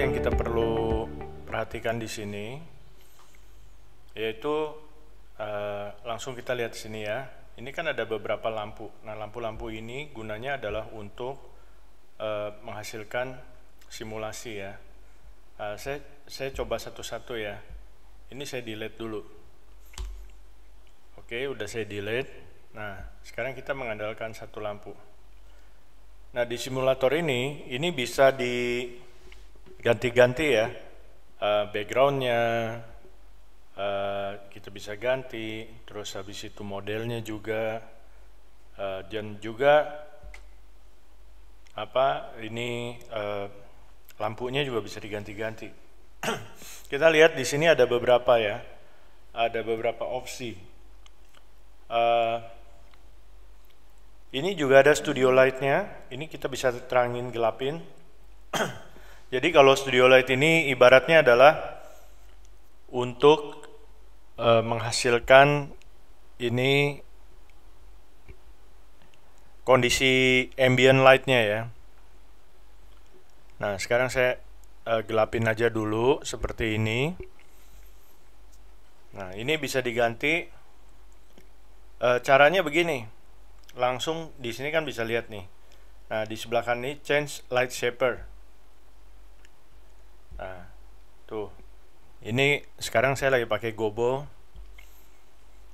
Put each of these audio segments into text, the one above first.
yang kita perlu perhatikan di sini, yaitu langsung kita lihat sini ya. Ini kan ada beberapa lampu. Nah, lampu-lampu ini gunanya adalah untuk menghasilkan simulasi ya. Saya coba satu-satu ya. Ini saya delete dulu. Oke, udah saya delete. Nah, sekarang kita mengandalkan satu lampu. Nah, di simulator ini bisa diganti-ganti ya, backgroundnya kita bisa ganti, terus habis itu modelnya juga, dan juga lampunya juga bisa diganti-ganti. Kita lihat di sini ada beberapa ya, ada beberapa opsi. Ini juga ada studio light-nya. Ini kita bisa terangin, gelapin. Jadi kalau studio light ini ibaratnya adalah untuk menghasilkan ini kondisi ambient light-nya ya. Nah, sekarang saya gelapin aja dulu seperti ini. Nah, ini bisa diganti. Caranya begini. Langsung di sini kan bisa lihat nih. Nah, di sebelah kanan ini change light shaper. Nah, tuh. Ini sekarang saya lagi pakai gobo,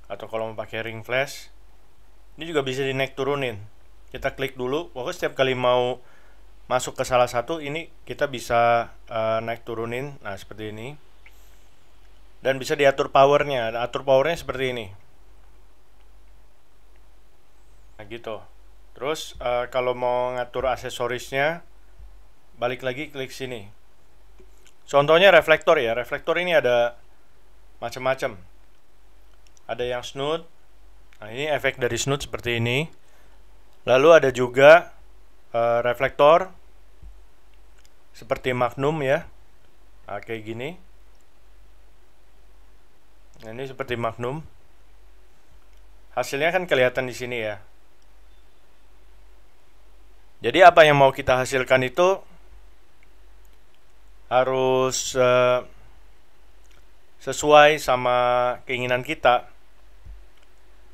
atau kalau mau pakai ring flash. Ini juga bisa dinaik turunin. Kita klik dulu. Pokoknya setiap kali mau masuk ke salah satu, ini kita bisa naik turunin. Nah, seperti ini. Dan bisa diatur powernya. Atur powernya seperti ini. Nah, gitu. Terus kalau mau ngatur aksesorisnya, balik lagi klik sini. Contohnya reflektor ya. Reflektor ini ada macam-macam. Ada yang snoot. Nah, ini efek dari snoot seperti ini. Lalu ada juga reflektor seperti magnum ya. Nah, kayak gini. Nah, ini seperti magnum. Hasilnya kan kelihatan di sini ya. Jadi apa yang mau kita hasilkan itu harus sesuai sama keinginan kita.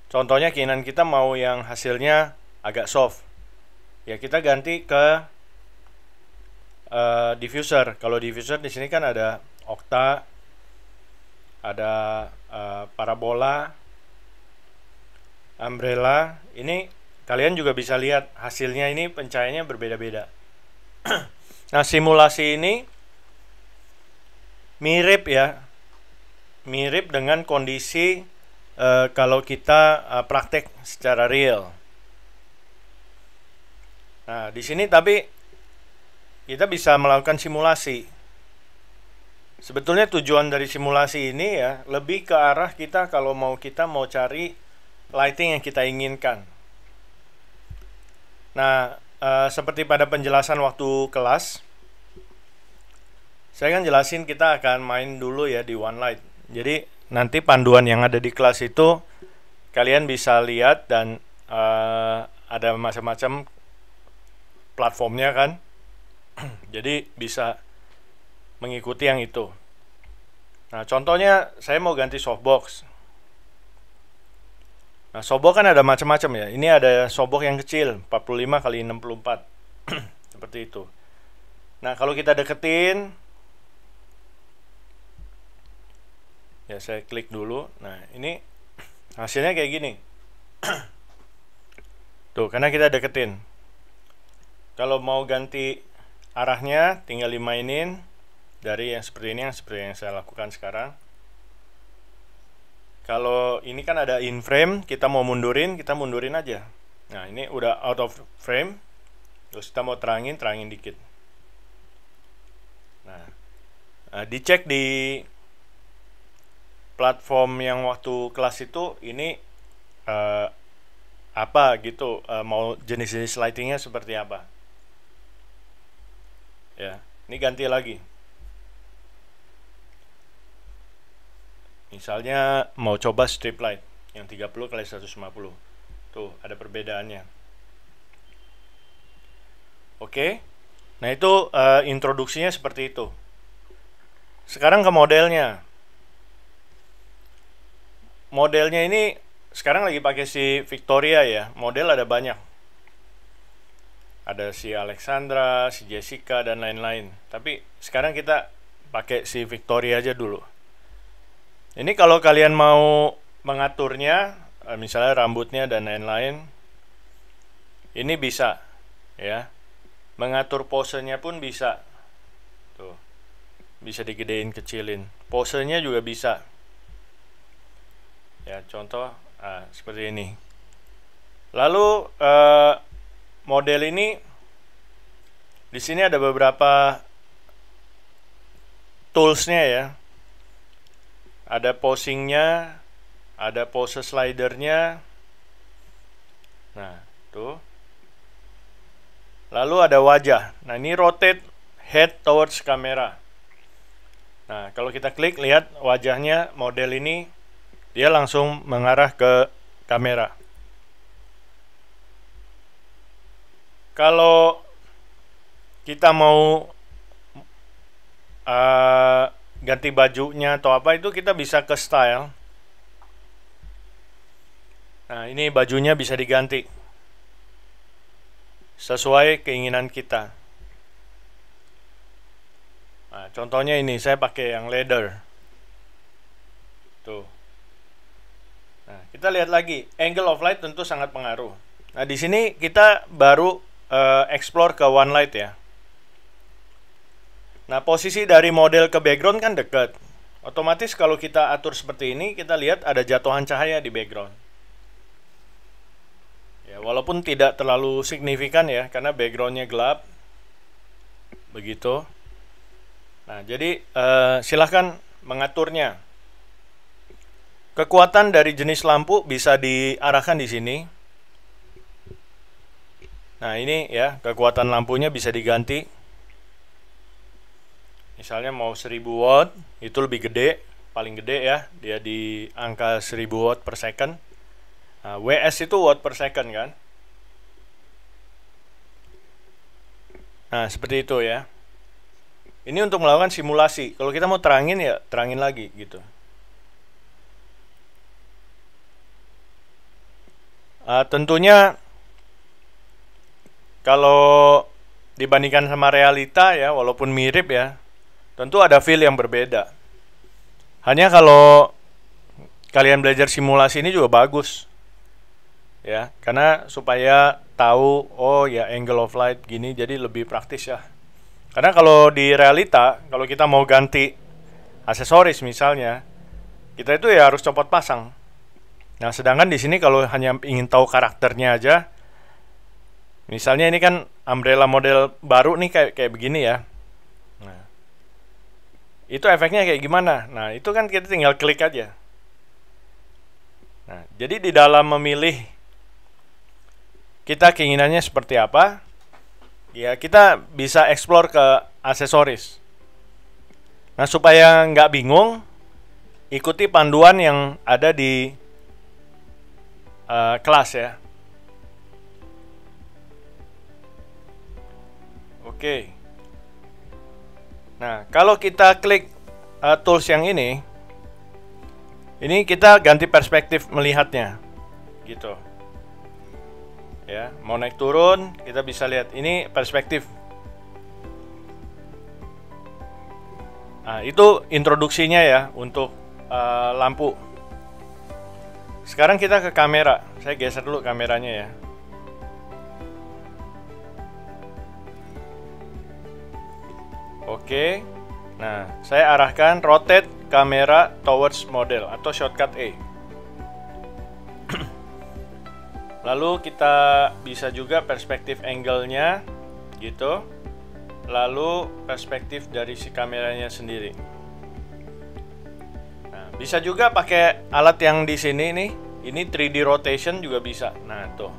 Contohnya keinginan kita mau yang hasilnya agak soft. Ya kita ganti ke diffuser. Kalau diffuser di sini kan ada okta, ada parabola, umbrella. Ini kalian juga bisa lihat hasilnya, ini pencahayaannya berbeda-beda. Nah, simulasi ini mirip ya, mirip dengan kondisi kalau kita praktek secara real. Nah, di sini tapi kita bisa melakukan simulasi. Sebetulnya tujuan dari simulasi ini ya lebih ke arah kita kalau kita mau cari lighting yang kita inginkan. Nah, seperti pada penjelasan waktu kelas, saya kan jelasin kita akan main dulu ya di OneLight. Jadi nanti panduan yang ada di kelas itu kalian bisa lihat, dan ada macam-macam platformnya kan. Jadi bisa mengikuti yang itu. Nah, contohnya saya mau ganti softbox. Nah, softbox kan ada macam-macam ya. Ini ada softbox yang kecil, 45 kali 64. Seperti itu. Nah, kalau kita deketin, ya saya klik dulu. Nah, ini hasilnya kayak gini. Tuh, karena kita deketin. Kalau mau ganti arahnya, tinggal dimainin dari yang seperti ini, yang seperti yang saya lakukan sekarang. Kalau ini kan ada in frame, kita mau mundurin, kita mundurin aja. Nah, ini udah out of frame. Terus kita mau terangin dikit. Nah, dicek di platform yang waktu kelas itu, ini apa gitu, mau jenis-jenis lightingnya seperti apa. Ya, ini ganti lagi. Misalnya mau coba strip light yang 30 kali 150. Tuh, ada perbedaannya. Oke. Nah, itu introduksinya seperti itu. Sekarang ke modelnya. Modelnya ini sekarang lagi pakai si Victoria ya. Model ada banyak. Ada si Alexandra, si Jessica, dan lain-lain. Tapi sekarang kita pakai si Victoria aja dulu. Ini kalau kalian mau mengaturnya, misalnya rambutnya dan lain-lain, ini bisa ya. Mengatur posenya pun bisa. Tuh. Bisa digedein, kecilin. Posenya juga bisa. Ya, contoh seperti ini. Lalu model ini di sini ada beberapa toolsnya ya. Ada posingnya, ada pose slidernya. Nah, tuh. Lalu ada wajah. Nah, ini rotate head towards camera. Nah, kalau kita klik, lihat wajahnya model ini, dia langsung mengarah ke kamera. Kalau kita mau ganti bajunya atau apa, itu kita bisa ke style. Nah, ini bajunya bisa diganti sesuai keinginan kita. Nah, contohnya ini saya pakai yang leather. Tuh. Nah, kita lihat lagi, angle of light tentu sangat pengaruh. Nah, di sini kita baru explore ke one light ya. Nah, posisi dari model ke background kan dekat. Otomatis kalau kita atur seperti ini, kita lihat ada jatuhan cahaya di background. Ya, walaupun tidak terlalu signifikan ya, karena backgroundnya gelap. Begitu. Nah, jadi silahkan mengaturnya. Kekuatan dari jenis lampu bisa diarahkan di sini. Nah, ini ya, kekuatan lampunya bisa diganti. Misalnya mau 1000 watt, itu lebih gede, paling gede ya, dia di angka 1000 watt per second. Nah, WS itu watt per second kan. Nah, seperti itu ya. Ini untuk melakukan simulasi. Kalau kita mau terangin ya, terangin lagi gitu. Tentunya kalau dibandingkan sama realita ya, walaupun mirip ya, tentu ada feel yang berbeda. Hanya kalau kalian belajar simulasi ini juga bagus. Ya, karena supaya tahu, oh ya angle of light gini, jadi lebih praktis ya. Karena kalau di realita, kalau kita mau ganti aksesoris misalnya, kita itu ya harus copot pasang. Nah, sedangkan di sini kalau hanya ingin tahu karakternya aja, misalnya ini kan umbrella model baru nih kayak begini ya. Nah, itu efeknya kayak gimana? Nah, itu kan kita tinggal klik aja. Nah, jadi di dalam memilih kita keinginannya seperti apa, ya kita bisa explore ke aksesoris. Nah, supaya nggak bingung, ikuti panduan yang ada di kelas ya. Oke. Nah, kalau kita klik tools yang ini kita ganti perspektif melihatnya, gitu. Ya, mau naik turun, kita bisa lihat ini perspektif. Nah, itu introduksinya ya untuk lampu. Sekarang kita ke kamera. Saya geser dulu kameranya ya. Oke. Nah, saya arahkan rotate kamera towards model atau shortcut E. Lalu kita bisa juga perspektif angle-nya gitu. Lalu perspektif dari si kameranya sendiri. Nah, bisa juga pakai alat yang di sini nih. Ini 3D rotation juga bisa. Nah, tuh.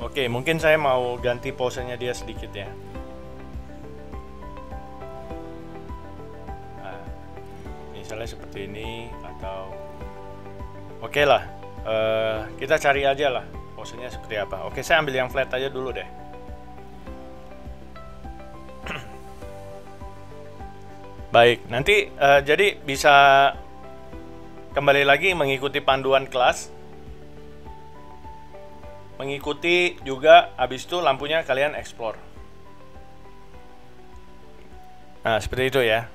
Oke, mungkin saya mau ganti posenya dia sedikit ya. Nah, misalnya seperti ini atau oke lah. Kita cari aja lah posenya seperti apa. Oke, saya ambil yang flat aja dulu deh. Baik, nanti jadi bisa kembali lagi mengikuti panduan kelas. Mengikuti juga, habis itu lampunya kalian explore. Nah, seperti itu ya.